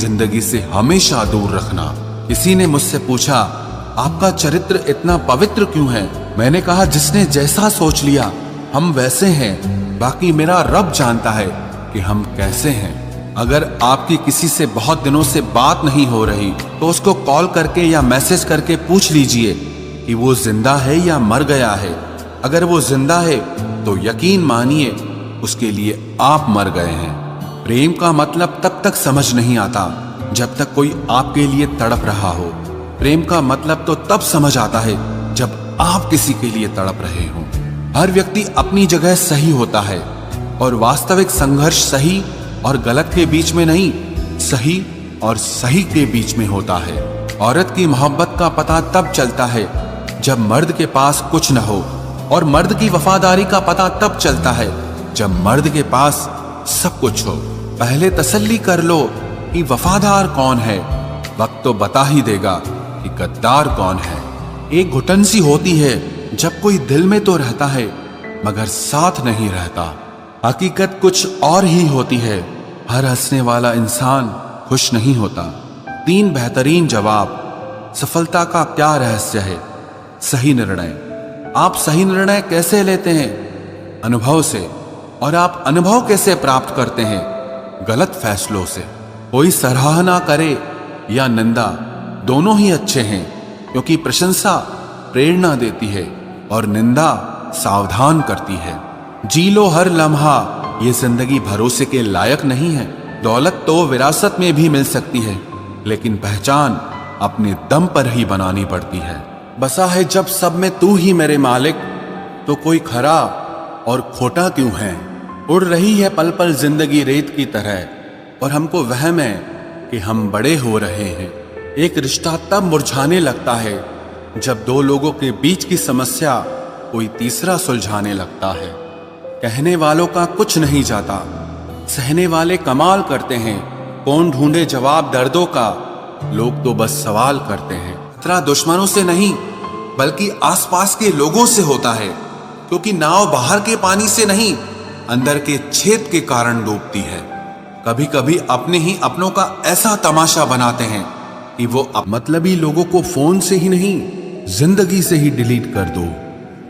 जिंदगी से हमेशा दूर रखना। किसी ने मुझसे पूछा, आपका चरित्र इतना पवित्र क्यों है? मैंने कहा, जिसने जैसा सोच लिया हम वैसे हैं, बाकी मेरा रब जानता है कि हम कैसे हैं। अगर आपकी किसी से बहुत दिनों से बात नहीं हो रही तो उसको कॉल करके या मैसेज करके पूछ लीजिए कि वो जिंदा है या मर गया है। अगर वो जिंदा है तो यकीन मानिए उसके लिए आप मर गए हैं। प्रेम का मतलब तब तक समझ नहीं आता जब तक कोई आपके लिए तड़प रहा हो। प्रेम का मतलब तो तब समझ आता है जब आप किसी के लिए तड़प रहे हो। हर व्यक्ति अपनी जगह सही होता है और वास्तविक संघर्ष सही और गलत के बीच में नहीं, सही और सही के बीच में होता है। औरत की मोहब्बत का पता तब चलता है जब मर्द के पास कुछ न हो, और मर्द की वफादारी का पता तब चलता है जब मर्द के पास सब कुछ हो। पहले तसल्ली कर लो कि वफादार कौन है, वक्त तो बता ही देगा कि गद्दार कौन है। एक घुटन सी होती है जब कोई दिल में तो रहता है मगर साथ नहीं रहता। हकीकत कुछ और ही होती है। हर हंसने वाला इंसान खुश नहीं होता। 3 बेहतरीन जवाब। सफलता का क्या रहस्य है? सही निर्णय। आप सही निर्णय कैसे लेते हैं? अनुभव से। और आप अनुभव कैसे प्राप्त करते हैं? गलत फैसलों से। कोई सराहना करे या निंदा, दोनों ही अच्छे हैं, क्योंकि प्रशंसा प्रेरणा देती है और निंदा सावधान करती है। जी लो हर लम्हा, ये जिंदगी भरोसे के लायक नहीं है। दौलत तो विरासत में भी मिल सकती है, लेकिन पहचान अपने दम पर ही बनानी पड़ती है। बसा है जब सब में तू ही मेरे मालिक, तो कोई खरा और खोटा क्यों है? उड़ रही है पल पल जिंदगी रेत की तरह, और हमको वहम है कि हम बड़े हो रहे हैं। एक रिश्ता तब मुरझाने लगता है जब 2 लोगों के बीच की समस्या कोई तीसरा सुलझाने लगता है। कहने वालों का कुछ नहीं जाता, सहने वाले कमाल करते हैं। कौन ढूंढे जवाब दर्दों का, लोग तो बस सवाल करते हैं। खतरा दुश्मनों से नहीं बल्कि आसपास के लोगों से होता है, क्योंकि नाव बाहर के पानी से नहीं, अंदर के छेद के कारण डूबती है। कभी कभी अपने ही अपनों का ऐसा तमाशा बनाते हैं कि वो मतलबी लोगों को फोन से ही नहीं, जिंदगी से ही डिलीट कर दो।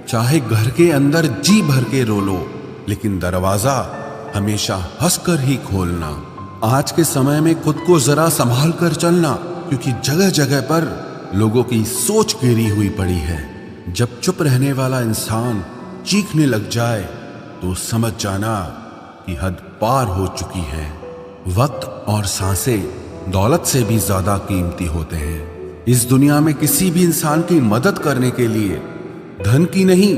चाहे घर के अंदर जी भर के रो लो, लेकिन दरवाजा हमेशा हंसकर ही खोलना। आज के समय में खुद को जरा संभाल कर चलना, क्योंकि जगह जगह पर लोगों की सोच गिरी हुई पड़ी है। जब चुप रहने वाला इंसान चीखने लग जाए तो समझ जाना कि हद पार हो चुकी है। वक्त और सांसें दौलत से भी ज्यादा कीमती होते हैं। इस दुनिया में किसी भी इंसान की मदद करने के लिए धन की नहीं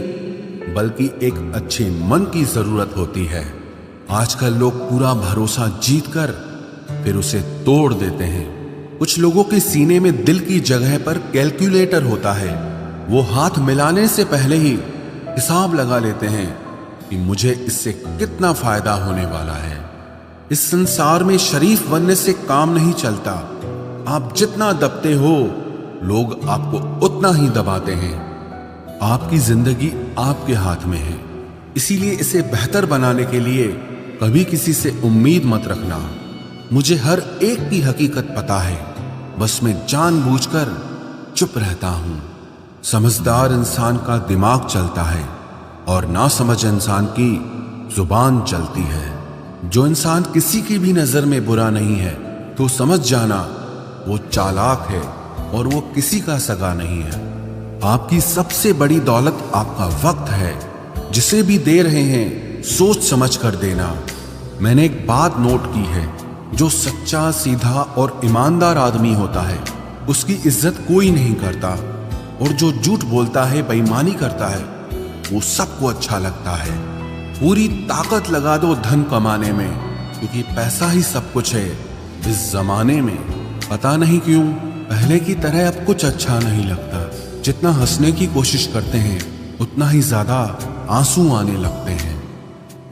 बल्कि एक अच्छे मन की जरूरत होती है। आजकल लोग पूरा भरोसा जीतकर फिर उसे तोड़ देते हैं। कुछ लोगों के सीने में दिल की जगह पर कैलकुलेटर होता है। वो हाथ मिलाने से पहले ही हिसाब लगा लेते हैं कि मुझे इससे कितना फायदा होने वाला है। इस संसार में शरीफ बनने से काम नहीं चलता। आप जितना दबते हो, लोग आपको उतना ही दबाते हैं। आपकी जिंदगी आपके हाथ में है, इसीलिए इसे बेहतर बनाने के लिए कभी किसी से उम्मीद मत रखना। मुझे हर एक की हकीकत पता है, बस मैं जानबूझकर चुप रहता हूं। समझदार इंसान का दिमाग चलता है और नासमझ इंसान की जुबान चलती है। जो इंसान किसी की भी नजर में बुरा नहीं है तो समझ जाना वो चालाक है और वो किसी का सगा नहीं है। आपकी सबसे बड़ी दौलत आपका वक्त है। जिसे भी दे रहे हैं सोच समझ कर देना। मैंने एक बात नोट की है, जो सच्चा, सीधा और ईमानदार आदमी होता है उसकी इज्जत कोई नहीं करता, और जो झूठ बोलता है, बेईमानी करता है, वो सबको अच्छा लगता है। पूरी ताकत लगा दो धन कमाने में, क्योंकि पैसा ही सब कुछ है इस जमाने में। पता नहीं क्यों पहले की तरह अब कुछ अच्छा नहीं लगता। जितना हंसने की कोशिश करते हैं उतना ही ज्यादा आंसू आने लगते हैं।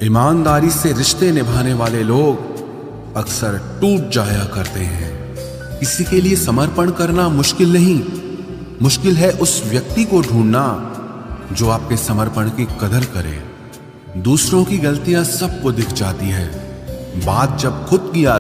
ईमानदारी से रिश्ते निभाने वाले लोग अक्सर टूट जाया करते हैं। किसी के लिए समर्पण करना मुश्किल नहीं, मुश्किल है उस व्यक्ति को ढूंढना जो आपके समर्पण की कदर करे। दूसरों की गलतियां सबको दिख जाती है, बात जब खुद की